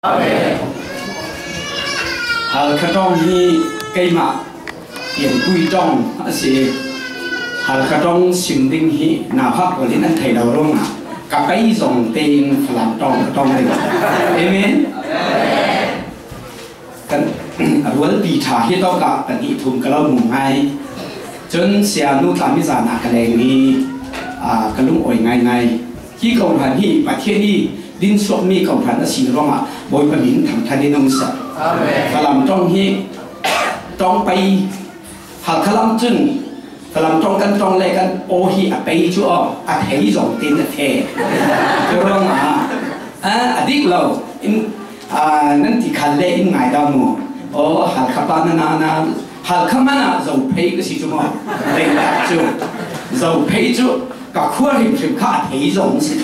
hal katong hi keima tiền quy trong sẽ hal katong sim ding hi na phak của linh anh thầy đầu rong à cả cái dòng tiền làm trong này amen kan rual pi tha hi to ka kan hi thum kalo mum hai chun sia nu tami za na ka le ni kalung oi ngai hi cầu hành hi và thiên hi din sok mi cầu hành si rong à bồi pa min tham than ni nong sa và làm trong hi trong bay hal khalam chun và làm trong căn trong lệ căn ô hi bay chú thấy dòng tiền là thế rong à đích lâu in nên thì khăn lệ in ngày đâu mù hal khapan na hal khamana dầu pay cái gì chú mò đây là chú dầu pay chú cả khuôn hình chụp khá thấy dòng gì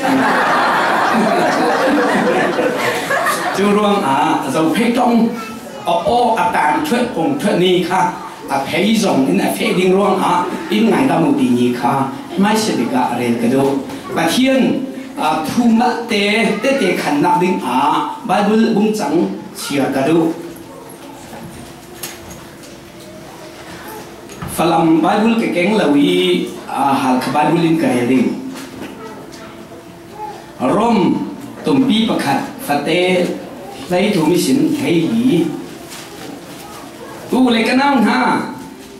chú rong dầu pay trong tạm thuế cùng thuế ni khá thấy dòng in phê đinh rong in ngày đâu một tí nhị khá mai sẽ bị cả rèn cái đó và thiên thu mất tê khẩn nạp đinh Bible bung trắng chia cái đó và làm Bible cái kén là vì hal Bible in cái đinh Rom tụm pi bạc khát phát tê lấy thu mi xin thấy gì u le kanang ha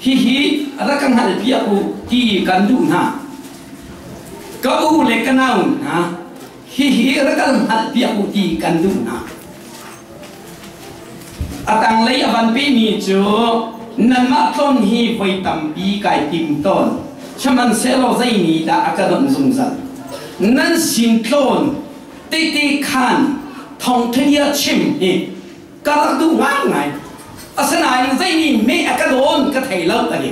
hi ada kang hal pia u ti kan du na ka u le kanang ha hi ada kang hal pia u ti kan du na atang lei avan pe mi chu nan ma ton hi voi tam pi kai tim ton chaman se lo zai ni da akadon zum zan nan sin ton ti khan thong thia chim hi ka du wang ngai asana in zaini me akadon ka thailo ani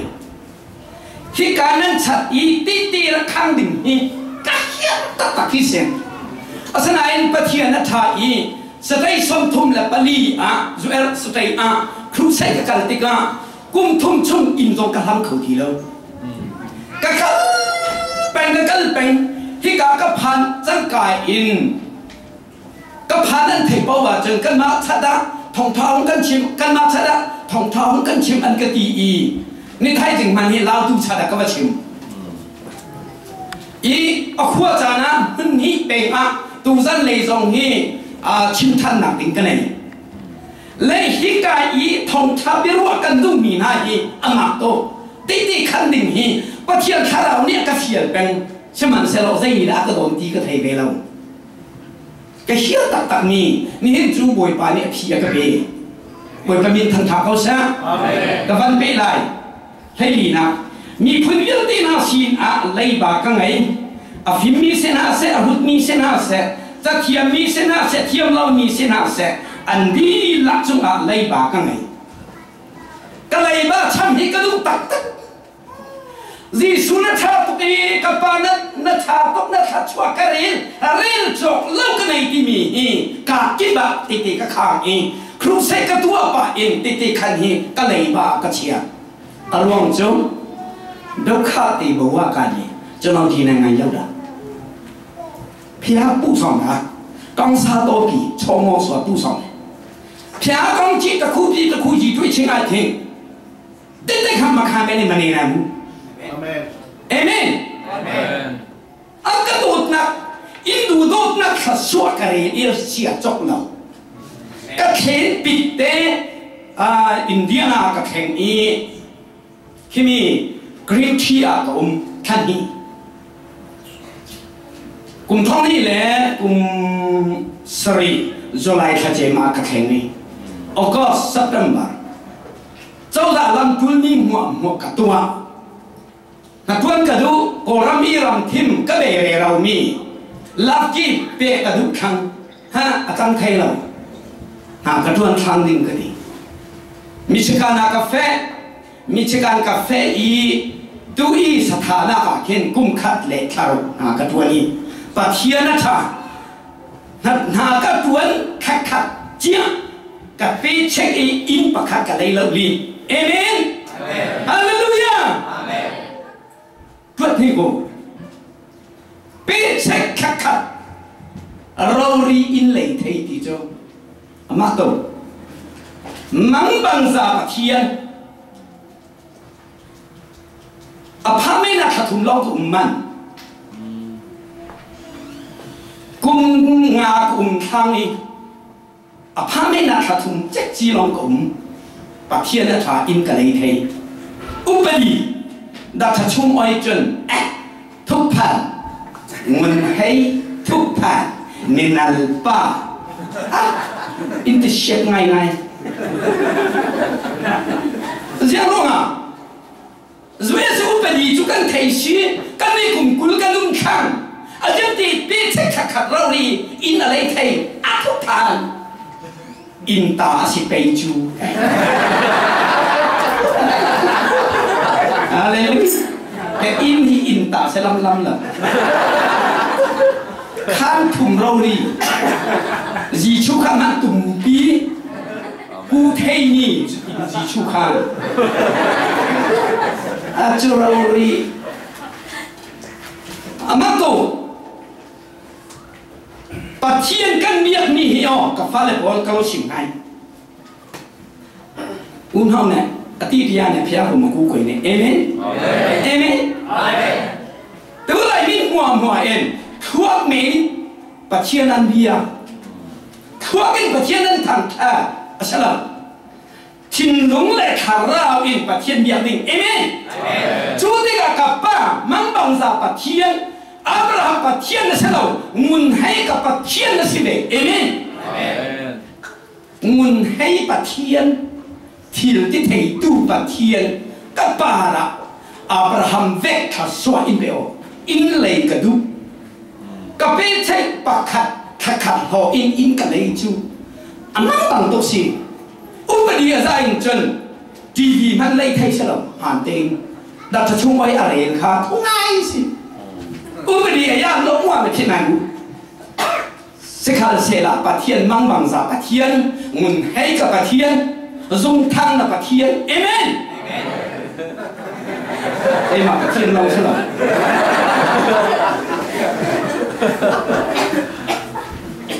hi kanan chat I ti ra khang ding hi ka hian ta ki sen asana in pathian na tha I satai som thum la pali zuer satai khu sai ka kaltika kum thum chung in zo ka ham khau thi lo ka khal pen ka kal pen hi ka phan chang kai in ka phan an thei paw wa chang kan ma chada thong thong kan chim kan ma chada thong thong kan chim an ka ti I ni thai jing man hi lao tu chada ka wa chim I a khua cha na hun hi pe tu zan le zong hi chim than nak ting ka nei le hi ka I thong tha bi ro kan du mi na hi ama to ti khan ding hi pathian kharau ne ka fial pen chaman se lo zai da ka don ti ka thei be lo cái hiếu tạc ni hiện chú bồi bà niệm thì cái bề bồi bà mình thần thảo câu sa cái văn bề lại thấy gì nào mi phun viên tin nào xin lấy bà cái ngày phim mi sen sẽ hút mi sen sẽ ta thiam mi sen sẽ thiam lâu mi sen sẽ anh đi lạc chung lấy bà cái ngày cái lấy bà chăm thì cái lúc tắc Giêsu nó thà tụi cái bà nó thà tụi nó thà chua cái ril chọc lâu cái này thì mi cả cái bà tê cái khang kêu say cái tua bà tê khăn cái lấy bà cái chia luồng chung đâu khá thì bảoว่าcái gì cho nó thì này ngày lâu đã phía bù sòng con sa tô kỳ cho ngô sửa bù sòng phía con chỉ cái khu gì tuổi chính ai thì tê khăm mà khăm bên này này Amen. Amen. Amen. Ang kadot na indudot na kaswa kare siya chok na. Kakhen bitte Indiana kakhen himi green tea kan hi. Kum thong ni le kum Sri July thajema kakhen ni. August September. Châu da lam tul ni mo ka tua. Na tuan kadu korami ram thim ka be rau mi laki pe kadu khang atang thai lo ka tuan thang ding kadi Michigan cafe I tu I sathana ka ken kum khat le tharo ka tuan I pathian tha na ka tuan khat chia ka pe check I in pakhat ka le lo li amen hallelujah Tuat ni ko, pe check khắc rori in lệ thấy thì cho, ama to mang bang za pathian aphame na thathum lo tu man kum nga kum thangi aphame na thathum chek chi long kum pathian na tha in ka lei thei upali da thachum oi chun thuk phan ngun hei thuk phan minal pa in the shape ngay ngay riêng luôn à rồi sẽ upali chú cần thấy xí cần đi cùng cúi cần lung khang ở trên thì biết chắc khắc khắc rau đi in ở đây thầy thuk phan in ta si bay chú cái in thì in ta sẽ lâm là khăn thùng rau đi gì chú khăn ăn tùng bí cu thay nhỉ gì chú khăn chú rau đi mà tổ bà thiên căn biệt nhỉ hiểu cả pha lại bỏ câu xỉn ngay hông này tí thì anh phải học một cú quỷ này amen amen từ lại mình hòa em thuốc mình bà thiên ăn bia thuốc mình bà thiên ăn thằng sao là thiên đúng lại khả rao in bà thiên bia mình amen chú thì cả ba mang bằng giả bà thiên Abraham bà thiên là sao đâu nguồn hay cả bà thiên là gì vậy amen nguồn hay bà thiên thiềnที่thầy tu bà thiên các bà là Abraham vét thà xoa in bèo in lấy cả đu các bé thấy bà khát họ in cả lấy chú anh nói bằng tốt gì út bà đi ra anh chân TV hắn lấy thay sao hàn tên đặt cho chúng mấy ở đây khá không ai gì út bà đi ra nó ngoan là thế này sẽ khá là sẽ là bà thiên mang bằng giả bà thiên nguồn hay cả bà thiên dùng thang là bà thiên amen đây mà bà thiên lâu sao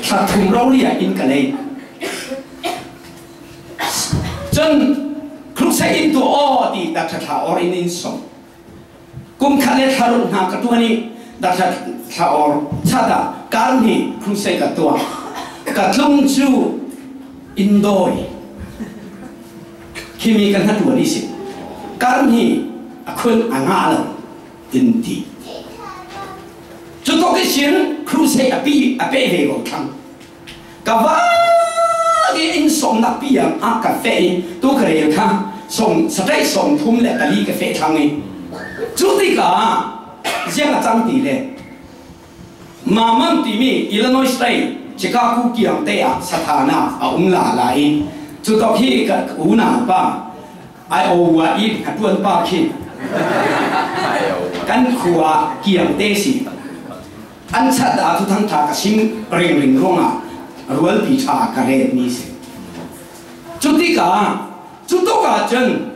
thật thùng rau đi in cả đây chân lúc sẽ in tu o thì đặt thật là or in sống cũng khá lẽ thà luôn hà cả tu này đặt thật là or cha đã cả ni lúc sẽ cả tu cả lông chu in đôi khi mình cần hát đuổi đi xí, cái này khuyên anh ngã rồi, tin đi. Chúng tôi cái chuyện cruise à bị về vào thằng, cả vá cái anh sống nạp bị cà phê, tôi cái này thằng sống sẽ sống thùng lệ cái ly cà phê thằng này, chú thì cả riêng là trang tỷ lệ, mà mình thì mình Illinois State, Chicago kiềm tây Satana ông là lại. Chú tôi khi cái cú nào ba, ai ô à ít hạt tuần ba khi, căn khua kiềm tê xì, anh sát đã thu thang thà cái sim ring rong à, rồi bị thà cái rệt ní xì. Chú tí cả, chú tôi cả chân,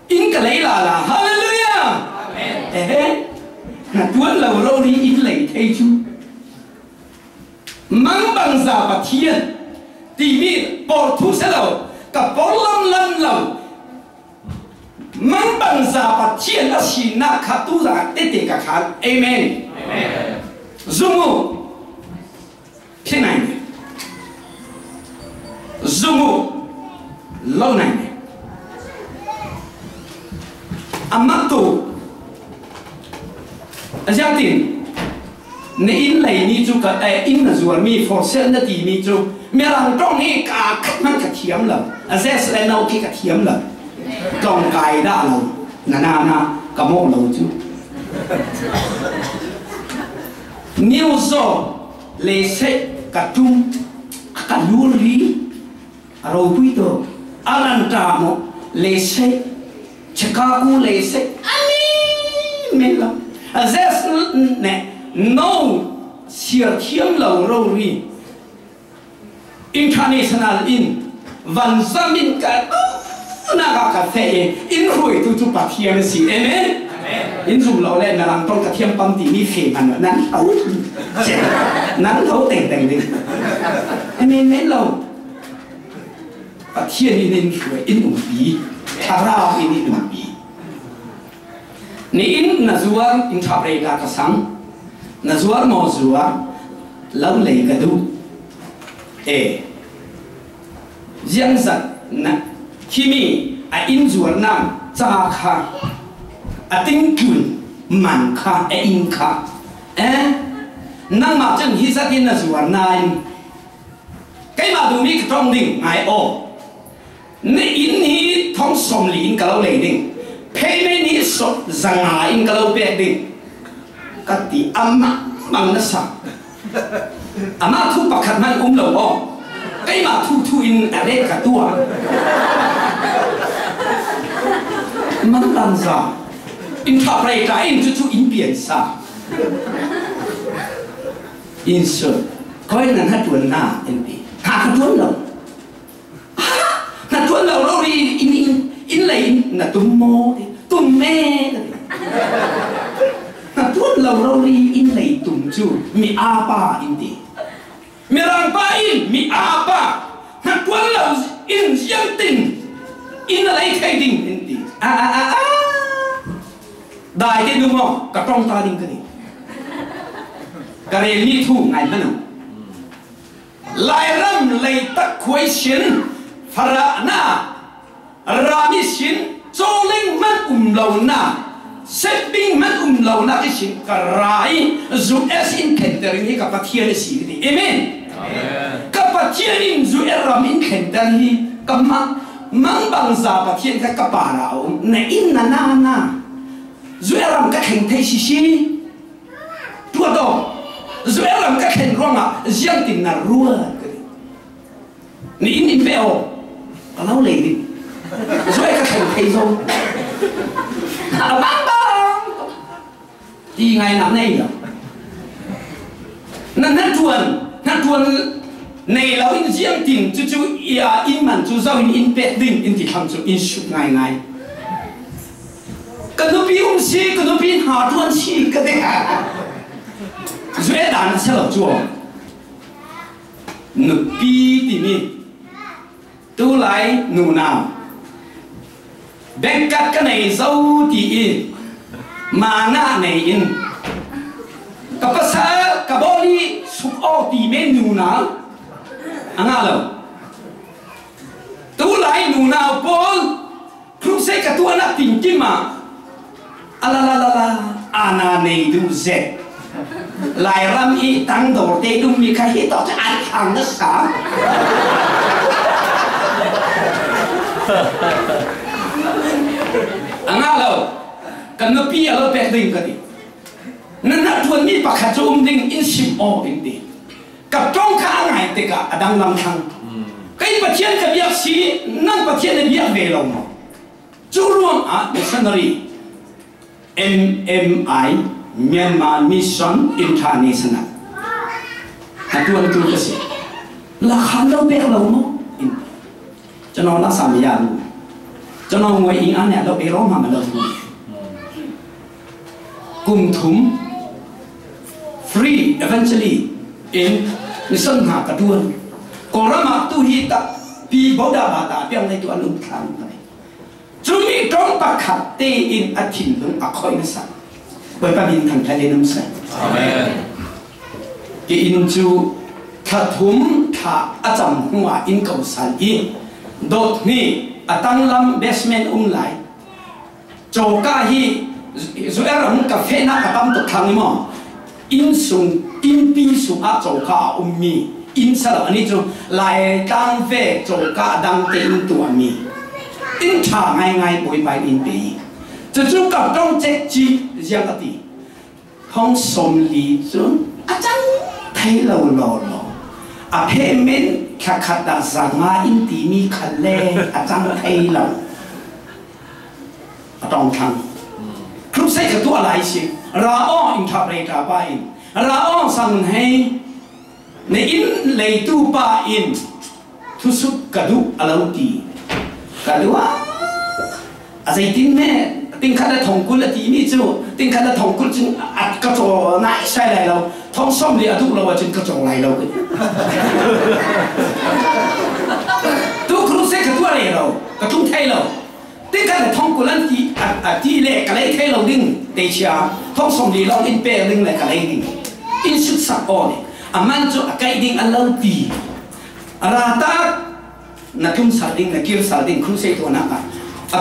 in cái lấy là hallelujah, hạt tuần lâu lâu đi in lấy thấy chú, mang bằng giả bát thiên. Thì mi bỏ thu sẽ lâu cả bỏ lâm lâu mang bằng giả bát thiên là xin na khát tu giả tê cả khát amen dung ngô thế này dung ngô lâu này amat tu giang tin ne in lấy ni chú cả in là ruột mi for sale là thì mi chú mi làm trong này cả khát man cả thiếm lắm, azes là nấu cái cả thiếm lắm, trong cài đã lâu, na cả mồm lâu chú, nhiều giờ lệ sẽ cả chung cả luôn đi, rồi quý đồ, alan trà một lệ sẽ, Chicago lệ sẽ, mình lắm, azes nè nấu xìa thiếm lâu rồi đi. International in van zamin ka na ka fe in hui tu pa thiam si amen in zum lo le na lang tong ka thiam pam ti mi fe man nan thấu teng teng đi amen men lo ประเทศนี้ช่วยอินอุบีทาราอินอุบีนี่อินนัจวาอินทับเรกากสังนัจวามอจัวเล่าเลยกันดูยังสัตนะที่มีอินจวนน้ำจ้าค่ะติ้งกุนมันค่ะอินค่ะนั่งมาจนฮิสัตินนัจวนนายใครมาดูมีกระทงดิ่งไงโอนี่อินนี้ท้องสมลีนกับเราเลยดิ่งเพย์ไม่นี้สดจังหาอินกับเราเปียดิ่งกัติอามาบังนัสอามาทุบปากขัดมันเราอ๋อใครมาทุอินอะไรกับตัวมันตั้งซะอินทับไรกันอินทุอินเปลี่ยนซะอินสุดก็ยังนั่นตัวหน้าเอ็นดีหาตัวเรานั่นตัวเราเราดีอินเลยนั่นตุ้มโมตุ้มแม่นั่นตัวเราดีอินเลยตุ้มจูมีอาปาอินดีมีรังปาอินมีอาปานั่นตัวเราอินยังติงอินอะไรใครดิงอินดีได้ที่ดูมั้งกระตองตาดิงกันดิกระเรียนนี่ถูกไงมันอ่ะลายรำเลยตะควยชินฟาระนารามิชินโจลิงมันเราหน้าเซบิงมันเราหน้าที่ชินกระไรจูเอสอินเคนเตอร์นี่กับปะเทียนสีดีเอเมนกับปะเทียนอินจูเอรามินเคนเตอร์นี่กับมังบังซาปะเทียนกับปาราอุในอินนาจูเอรามกับเคนเทชิตัวโตจูเอรามกับเคนร้องอ่ะยังติดนารัวนี่อินเปลก็เล่าเลยดิจูเอกับเคนเทโซบังที่ไงนั่นนี่เหรอนั่นทวนในเราอินเสียงติ่งจู่ๆอย่าอินมันจู่ๆอินเป็ดดิ่งอินที่ทำจู่อินชุบง่ายกันดูปีอุ้มชีกันดูปีหาทวนชีกันได้ช่วยด่านะเชื่อจู่หนุ่มปีที่มีตัวไหลหนูนาแบ่งกัดกันในเจ้าที่อินมาหน้าในอินกับภาษากับบอลีสุกอตีเมนูนาอันนั้นแล้วตัวไหลหนูนาบอลครูเสกตัวนักติ่งกิมาอะไรอาณาในดูเซลายรำอีตั้งโดดเตดูมีใครต่อจะอ่านทางนักษาอันนั้นแล้วกันนปีเราเป็ดดิ่งกันดินั่นนักทวนมีปากขจุ่มดิ่งอินชิมออินดีกับจ้องข้างไงติกะดังลำทางใครประเทศกับยักษ์สีนั่นประเทศในยักษ์เวลามาจู่รวมmissionary MMI Myanmar Mission International นักทวนตัวสิราคาเราเปเราเนาะจะนอนรักษาไม่ยากจะนอนไว้อีกอันเนี่ยเราไปร้องมาเรากุมถุม free eventually in ในส่วนหากระทวนกรมาตุหิตะปีบดาบาตาเปียงในตัวลุงคลางไปจุมีตรงปะขัดเตอินอาทินลุงอักคอยนัสันเปิดประดินทางทะเลน้ำใสกินจูขัดถุมขาอาจำหัวอินเกาสันอีโดดนี่ตั้งลำเบสเมนไหลโจกาฮีสุเอรังกาแฟนักตั้มตกทางนี้มั้งอินสุงอินปีสุงอาโจกามีอินสลับอันนี้จูลายตั้งเฟโจกาดังเต็มตัวมีอินชาง่ายๆป่วยไปอินปีจะจูกับต้องเจ็ดจียังกติห้องสมลีจูอาจารย์ไทยเราหล่ออาเพเมนขัดตาสังมาอินตีมีขัดเล่อาจารย์ไทยเราต้องทำครุใส่กับตัวอะไรสิราอ้ออินทับเรกาไปราอ้อสั่งให้ในอินเลยตูปาอินทุสุกระดูอะไรตีกระดูว่าอะไรตินแม่ติงขัดทองกุลตีมีจู่ติงขัดทองกุลจึงอัดกระโจนายใช่ไรเราท้องส้มเลยทุกเราจึงกระโจไรเราตัวครูเสก cái tung thay lâu tiếng cái là thông của lần thì lệ cái lấy thay lâu đinh để chia thông xong đi lâu in bè đinh lại cái lấy đinh in sức sắc ổn man cho cái đinh ăn lâu tì ra ta na tum sa đinh na kia sa đinh không xây tuần nào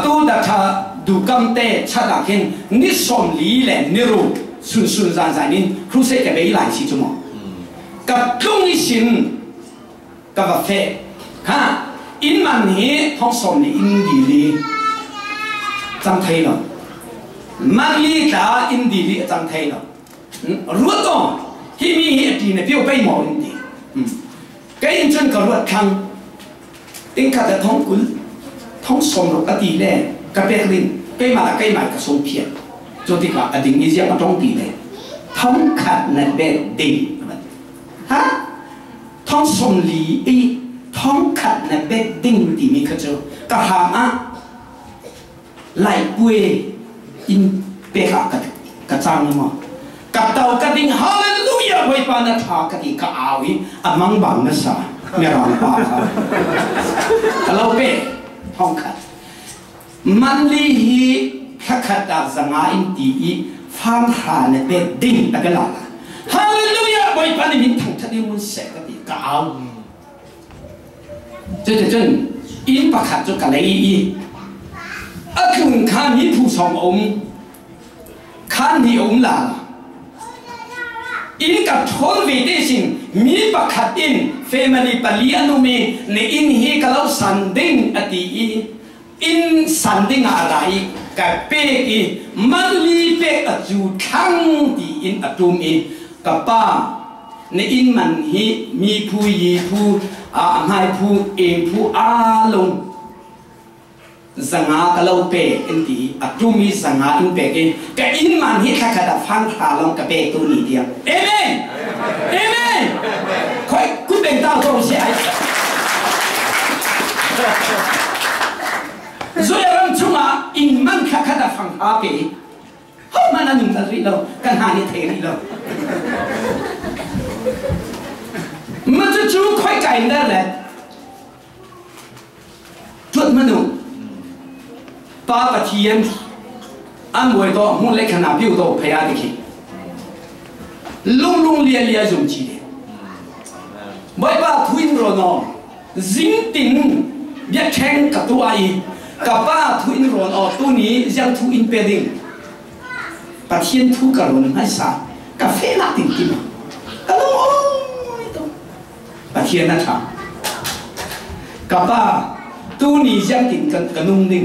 tu đã thà đủ cam tê cha đã khen nít som lý lệ nero sun sun gian gian nín không xây cái bấy lại chỉ cho mò gặp trung ý xin gặp vật phê ha in man hi thông som lý in đi lý chẳng thấy đâu man lý đã in đi lý chẳng thấy đâu ruột to hi mi hi đi này biểu bay mò in đi cái in chân cái ruột khang tiếng cả thông cún thông som rồi cái tỷ lệ cái bẹt linh cái mà cái số phiền cho thì cả định ý gì mà trong tỷ lệ thông khát là bẹt đỉnh ha thông som lý ý thông khát là bẹt đỉnh thì mình khơi cho cả hàng á lại quê in bẹt cái trang mà cả tàu cái đỉnh hallelujah với bạn đã thà cái đỉnh cái áo ý mang bằng nó saoไม่รอดป่ะครับเราเป้ห้องขัดมันลีฮีขัดขัดจากสังอาอินตีฟังหาเนี่ยเป็นดิ่งตะกันละฮาเลลูยาบอยปานิมินทั้งทัดมันเสกติกาวจนอินประคัดจุกันเลยอะคือข้ามีผู้สององค์ข้ามีองค์ละอินกับทนวิเดชินมีประคัดอินเฟมิลีปลีอนุมีในอินฮีกับเราสันดิงอดีอินสันดิงอะไรกับเปกีมันลีเปกจูทั้งดีอินอตุมีกับป้าในอินมันฮีมีผู้ยีผู้ให้ผู้เองผู้อาลงสังอากับเราเปกอินดีอตุมีสังอาอินเปกเองกับอินมันฮีข้าขดาฟังขาลงกับเปกตัวนี้เดียวเอเมนเอเมนคอยคุณเป็นดาวดวงใหญ่所以人从啊，因们看看的方法呗，好嘛那你们这里喽，跟下你提里喽，我这就快改的了，做么弄？八个天，按回到我来看那表到培养的去，隆隆烈烈用起的，没把推着呢，人定别听个多阿姨。กับป้าทุนรอนออกตัวนี้ยังทุนเป็นดิ่งประเทศทุกกระโดดให้สากาแฟน่าติดกินก็ลงโอ้ยตัวประเทศนั่นครับกับป้าตัวนี้ยังติดกันนุ่งดิ่ง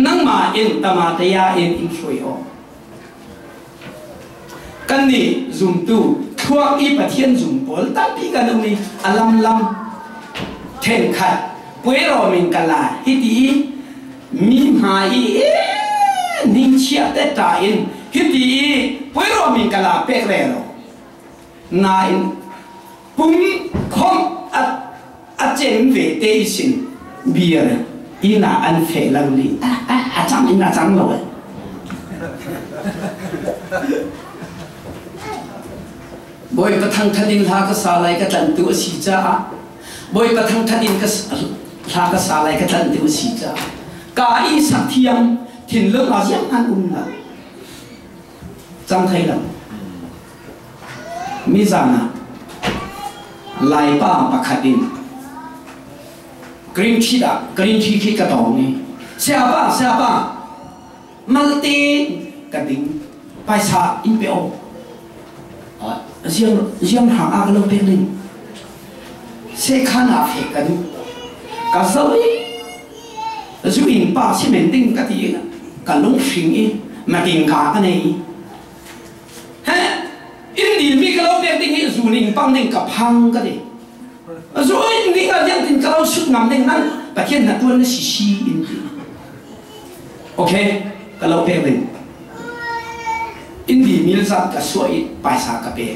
นั่งมาเองตมาตยาเองอินช่วยออกกันนี่จุ่มตู้ทั่วอีประเทศจุ่มบอลตั้งปีกันตรงนี้อลัมลัมเทนขัดป่วยรอมิงกันละฮิตีมีหายนิ่งเชียแต่ตาอินฮิตีป่วยรอมิงกันละเป็กเร่รอนายปุ่มคอมอาเจนเวเตชินเบียร์อีน่าอันเฟลังลีอาจารย์อิน่าจังเลยบอยกระทั่งทัดินหากสาไลกระตันตัวสีจ้าบอยกระทั่งทัดินกหากสาไลกระตันตัวสีจ้ากาอีสักเทียมถิ่นเรื่องอาเซียนอันอุ่นละจังไทยละมิจานะลายป้าปักขัดินกรีนชีดากรีนชีคิดกระตองนี่เสียบ้ามาตีกระดิ่งไปสาอินเปโอriêng hàng ác lâu bên linh sẽ khá nạp hệ cần cả dấu dù in ba sẽ mến tinh cả tí cả lông phình ý mà tình cả cái này ha in đi mi cái lâu bên tinh ý dù in băng tinh cả phăng cái này dù in đi cả dân tinh cả lâu sức ngắm tinh năng và thiên là tuân nó xì in đi ok cả lâu bên linh in đi mi ra cả suy bài sa cả bề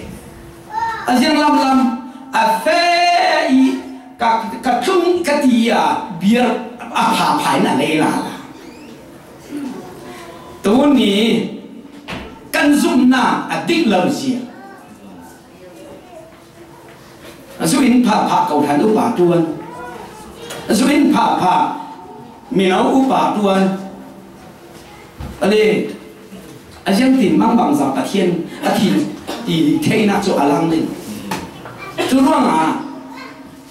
aziang lam afe i ka chung ka tia biar apa phai na leila tu ni kan zum na adik lam sia azuin pa kau than u ba tuan azuin pa มีน้องอุปาตัวอะไรอาจารย์ติดมั่งบางสัปดาห์เทียนอาทิตย์ที่เทน่าจะอลังเลยจุดว่าอ่ะ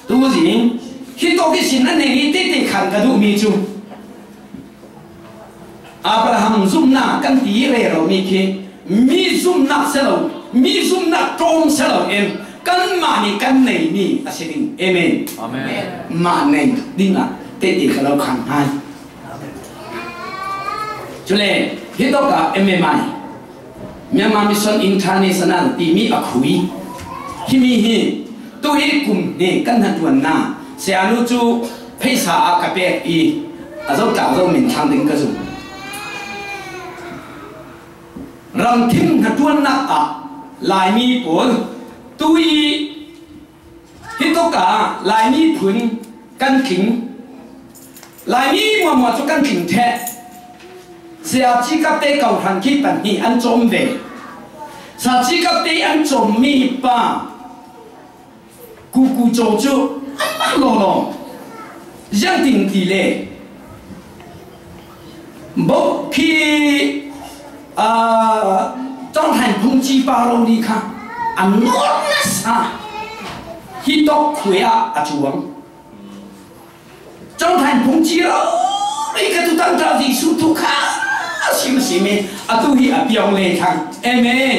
ตัวจริงที่ตัวที่สิ่งนั้นนี่ติดขันกระดูกมีจูอับราฮัมซุ่มหน้ากันตีเร่เรามีคีมีซุ่มหน้าเสลามีซุ่มหน้าตรงเสลาเองกันมานี่กันไหนนี่อาศัยดิเอเมนมาไหนดิ้งละติดกับเราขันให้จุดเลยที่ตัวกับเอเมนมาเมียนมามิชชั่นอินเตอร์เนชั่นแนลที่มีอาคุยที่มีฮีตัวเอกกลุ่มนี่กันทันตัวหน้าเสียรู้จูเพศอากับเปอีอาจจะกล่าวว่าเหม็นทางดึงกระสุนรังทิ้งทันตัวหน้าอ่ะลายมีผลตัวที่ตัวกับลายมีผลกันขิงลายมีมัวจุกันขิงแท้เสียจีกับเตะเก่าทันคิดปัญหาอันจมเวสาจีกับเตะอันจมมีป้ากูโจโจอันมาโลโลยังติงทีเล่บอกที่จ้องหันพุ่งจีบาโรดีค่ะอันนู้นนะสาฮิตอกคุยอาจวงจ้องหันพุ่งจีโรดีก็ตุตันตราดิสุทุค่ะสิมสิเมอตุฮีอภิองเลทังเอเมน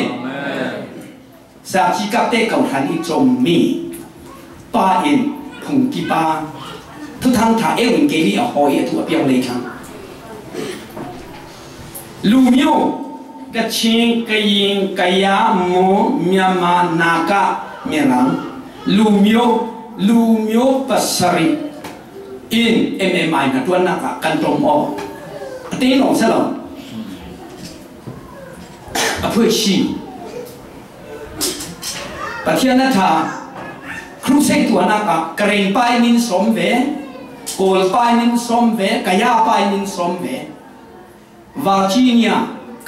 สาจีกับเตะเก่าทันอีจมมีป้าเองผงกีป้าทุกทางถ่ายเอวินเกลี่อหอยถูกเปียงเลยครับลูมิโอกระชิงกระยิงกระยาโมเมียมานากะเมียนังลูมิโอปัสริอินเอ็มนะตัวนักกันตรงอตีนองเสลออภิชีปะเทียนนาครูเซตัวนักกระเรนไปนินสมเวโกลไปนินสมเวกายาไปนินสมเววาจีเนีย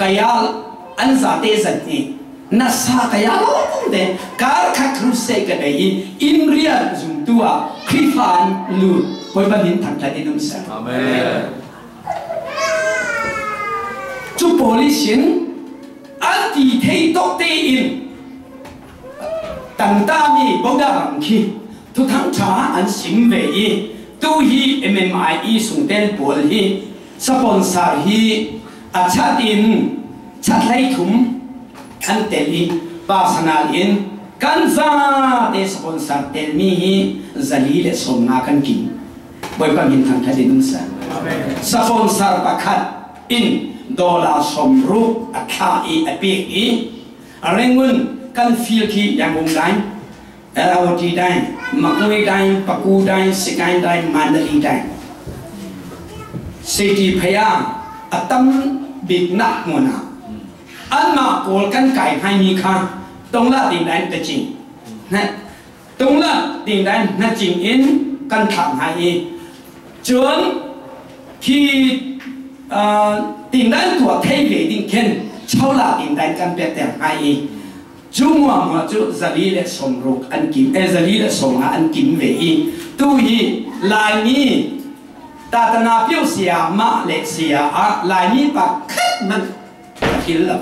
กายาอันซาเตสันนี่นัสฮากายาโลกุเดการขัดครูเซกันไปอินเรียนจุดตัวคริฟันลูปอยบันดินทันทันดินุมเซอเมนจุโพลิชินอันที่เทตกเตอินตั้งแต่มีบอกได้บางทีทุกทั้งชาอันสิมเวอีตัวฮีเอ็มไออีส่งเดลบอลฮีสปอนเซอร์ฮีอาชาดินชัดไล่ถุมอันเตลีปาสนาลินกันซาเดสปอนเซอร์เตลมีฮีซาลีเลสมนากันกินบ่อยปามินทางทัดดินุสันสปอนเซอร์ประคัดอินดอลลาร์สมรูปอัคาอีอภิอีเร่งเงินกันฟิลที่ยังคงได้เราที่ได้มักน้อยได้ปักกูได้สกายได้มันดารีได้สิทธิพยาอัตมบิดนักมัวนาอันมาโกลกันไก่ให้มีค่าตรงละดิ่งได้แต่จริงนะตรงละดิ่งได้นั่นจริงอินกันทำให้จนที่ดิ่งได้ตัวเทวดิ่งเข็นเช่าละดิ่งได้กันเปลี่ยนแต่ให้จุ่มว่าจุซาลีเลสมรุกอันกิมซาลีเลสมหาอันกิมเวอีตัวฮีลายนี้ตาตนาเปียวเสียมาเลเซียลายนี้ปักคัดมันกินแล้ว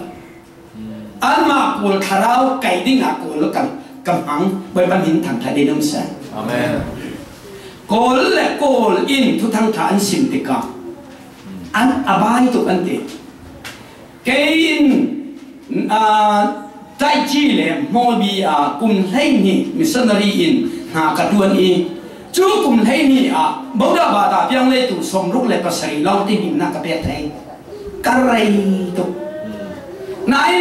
อันมากูลคาราโอไก่ดิ้งกูลกันกำหังใบบันหินทางทะเลน้ำแสงอาเมนโกลและโกลอินทุกทางฐานสิมติกาอันอบายตุกันติเกนใจจีเลยมอบีกุมเล่นี่มิสนารีอินหากระดวนอีจูกุมเล่นี่บอกว่าบาดาเพียงเลยตุสมรุกเลยภาษาเราที่บินนักเปียไทยกระไรตุนาย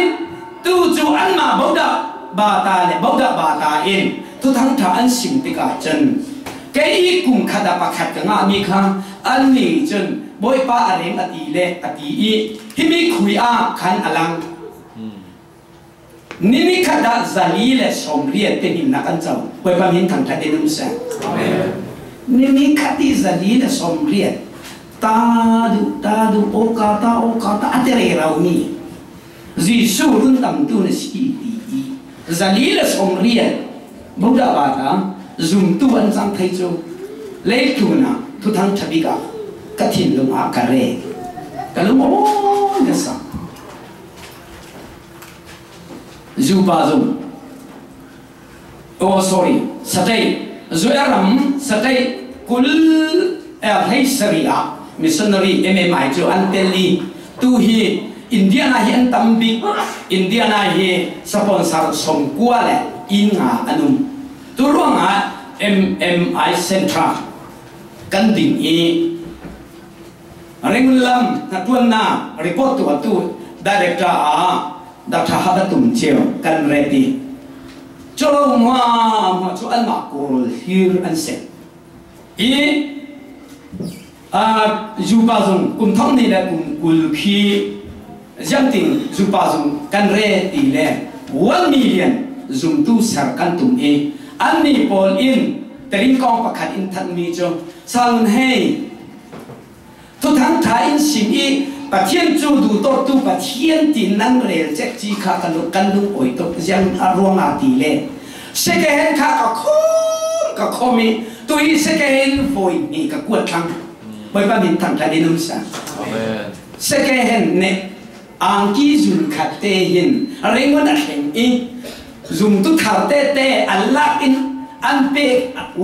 ตูจูอันมาบอกว่าบาดาเลยบอกว่าบาดาอินทุกทั้งฐานสิ่งที่กาจันแกอีกุมขัดปะขัดกันมีครั้งอันนี้จันบ่อยป้าอะไรอดีเลอดีอีที่มีคุยขันอลังนี่มีขดาซาลีและสมเรียนเป็นหินนักอันเจ้าไว้บางหินทางทะเลนุ่มแสงนี่มีขดีซาลีและสมเรียนตาดูโอกาตาอันเดรเรานี่จีสูรุ่นตั้งตัวในสีดีซาลีและสมเรียนบุดาบาตาจุ่มตัวอันสังไทยโจเล็กตัวน่ะทุกทางทบิกา กระถิ่นลงอากาเรกันลงโอ้ยสักจูบาซุโอ้ sorry สเตย์จูเอรัมสเตย์คุลให้สรีอามิชชันนารีเอ็มไอจูอันเตลีตูฮีอินเดียนาฮีอันตัมบิอินเดียนาฮีสปอนเซอร์สมกัวเลอินงาอันุมตัวร่วงอ่ะ MMI Central กันดิ่งอีเร่งลำนักตัวน่ารีพอร์ตตัวตู้ Director ดักทหารตุ่มเชียวกันเรดีจลงมาจวนมาโกลฮิร์อันเซนอีจูบาซุงกุมท้องนี่แหละกุลคียังติงจูบาซุงกันเรดีแหละ1 million ซุมตู้สารกันตุ่มเออันนี้พอลอินแต่ริงกองประคัดอินทันมีจงสั่งให้ทุกทั้งท้ายอินสิมีปะเทียนจูดูโตตูปะเทียนตินนั่งเรียลเจ็กจีข้ากันลุโอยตกยังรวงอาตีเล่เสกเห็นข้าก็คอมีตัวอีเสกเห็นโวยนี่ก็กวดทั้งไปบ้านดินทางทะเลนุ่มสันเสกเห็นเนี่ยอังกีจุนขัดเตหินเรื่องวันอะไรอีจุ่มตุขัดเตอัลลักอินอันเป็ก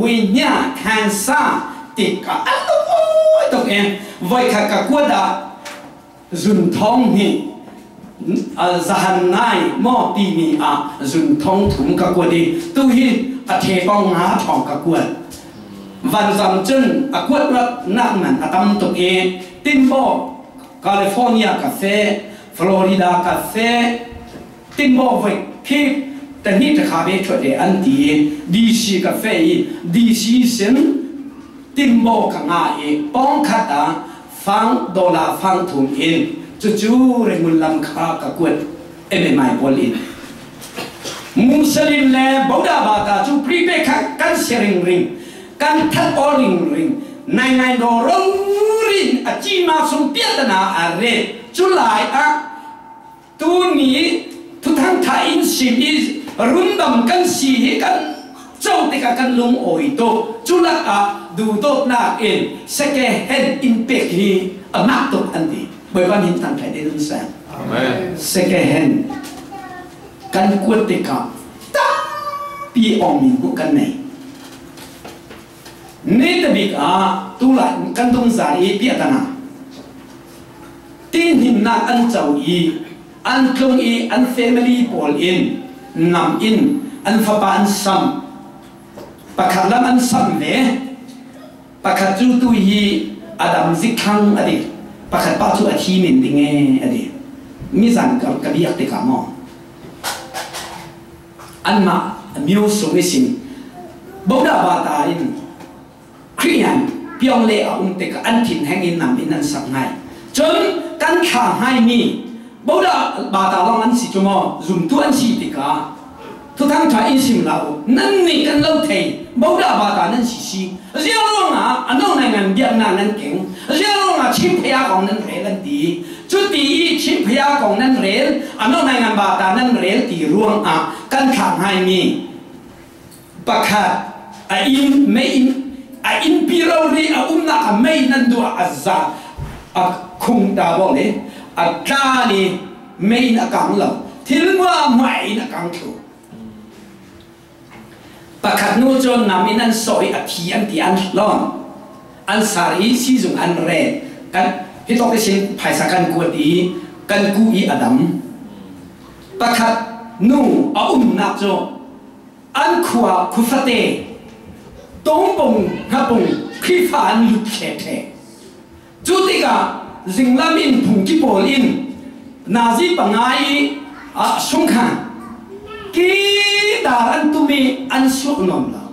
วิญญาณขันซ่าติดกับอันตุโอยตกเองไว้ข้าก็กวดอ่ะจุนท้องนี่จะหันนายมอปีนี้จุนท้องถุงกับกวดดีตู้หินอเทกองหาทองกับกวดวันจำจึงกวดรักนักมันตั้มตัวเองติมโบแคลิฟอร์เนียกาเฟ่ฟลอริดากาเฟ่ติมโบไว้ที่แต่นี่จะขาเบชดเดอันตีดีซีกาเฟ่ดีซีเซนติมโบกับงาป้องขัดฟัง$ฟังถุงอินจู่ๆเรื่องมุลลัมข้ากับกวดไม่บอลอินมุสลิมและบุดาบาตาจู่พรีเบคักกันเสียริงกันทัดอริงในโดรรินอาจีมาสมเปียตนาอะไรจู่หลายตัวนี้ทุกทั้งไทยอินสิบิรุ่นดำกันสีกันเจ้าติกันลงโอยโตจุลักดูโตนาเองสเกเฮนอินเปกฮีนักตกอันดีบ่อยวันหินทางไทยได้รุ่นแสงสเกเฮนกันกวดติกาปีอมินบุกันไหนนี่ตบิกตุลากันตรงสายปีอัตนาทิ้งหินนักอันเจ้าอันคงอันเฟมิลี่พอลอินนำอินอันฟ้าอันซ้ำปะขัดลำอันซ้ำเลยปะขัดจูตุยอดัมซิกขังอดีปะขัดป้าจูอาทีมินดิเงอดีมิสันกับบิยักติกามออันมามิวสุมิสินบุดาบาตาอินครียันเปียงเล่อุติกอันถิ่นแห่งอินนำอินนั้นสักไงจนกันขาให้มีบุดาบาตาลองอันสิจงอจุ่มตัวอันสิติกาทุกทั้งชายอินสิมเรานั่นนี่กันเราเทบุดาบาตานั่นสิเจ้าลงอันนั้นในงานเบียดนานั่นเก่งเจ้าลงชิมพยาของนั่นเรียนดีจุดที่ชิมพยาของนั่นเรียนอันนั้นในงานบาตานั่นเรียนตีร่วงกันขาให้มีปะขาอินไม่อินพิโรลีนักไม่นั่นดูอัจฉริคงดาวเลยกาลีไม่นักกังเราที่เรียกว่าไม่นักกังถูกปะขัดนู้จนนามินันสอยที่อันที่อันล้อนอันสารีซีซุงอันเรกันที่ต้องไปเช็นภายสักกันกวดีกันกูอีอดัมปะขัดนู้นักโจอันขวาคุฟเตตงปงฮับปงคริฟานลุกเขตจุดที่กาจิงลามินพุงกิโปลินนาซีปังไงสงขานกีดารันตุมีอันสุกนนละ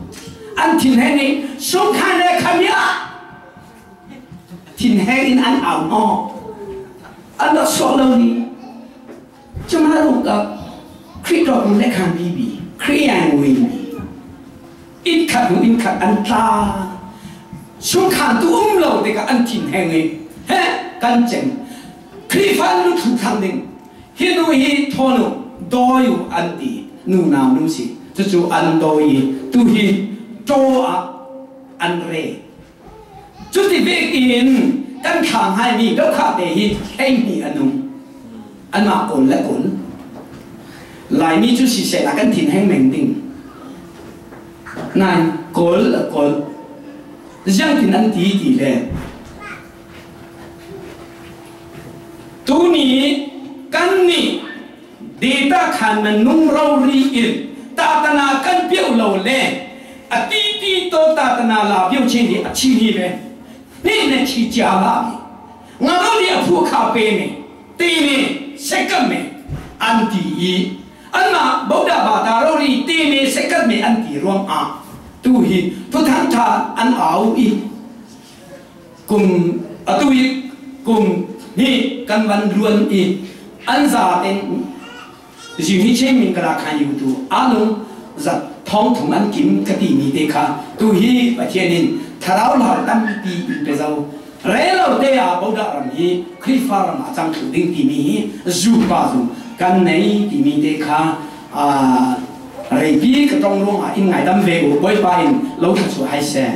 อันทิ้งแห่งนี้สงขานเนคำยาทิ้งแห่งอันเอาหม้ออันนั้นสโลนี้จะมาลูกกับคริสต์ในคำบีครียงวินอินขัดอันตาช่วงขันตัวเราเด็กอันทิ้งแห่งนี้เฮ้กันเจงคริฟันลุทุกทางหนึ่งฮิโนฮิทอนุดอยอันดีนูนามนูสิจู่อันดอยตุฮิโตอันเรจุดที่เบกิน căn khang hai mi đâu khác để hi anh mi anh mà cồn là cồn lại mi chú sĩ sẽ là căn thìn hành mình tình này cồn là cồn giang thìn anh tí lệ tu ni căn ni để ta khăn mình nung rau ri in ta ta na căn biểu lâu lệ à tí tô ta ta na là biểu trên đi à chi đi về nên là chi trả lại ngã đâu đi à phụ khảo bê này tê này sẽ cầm này ăn tí anh mà bố đã bà ta đâu đi tê này sẽ cầm này ăn tí ruộng à tu hi tu thắng thà ăn áo y cùng à tu hi cùng hi căn văn luôn y ăn giả tên dù hi chế mình cả khai yêu tu alo giật thông thùng ăn kiếm cái gì mi thế cả tu hi và thiên nên tháo lão tâm đi bây giờ rẽ lâu thế à bố đã làm hi khi pha làm trang thủ đinh thì mi dù bao dù căn này thì mi thế cả à rồi biết cái trong luôn à in ngày đâm về của bơi bay lâu thật sự hay xe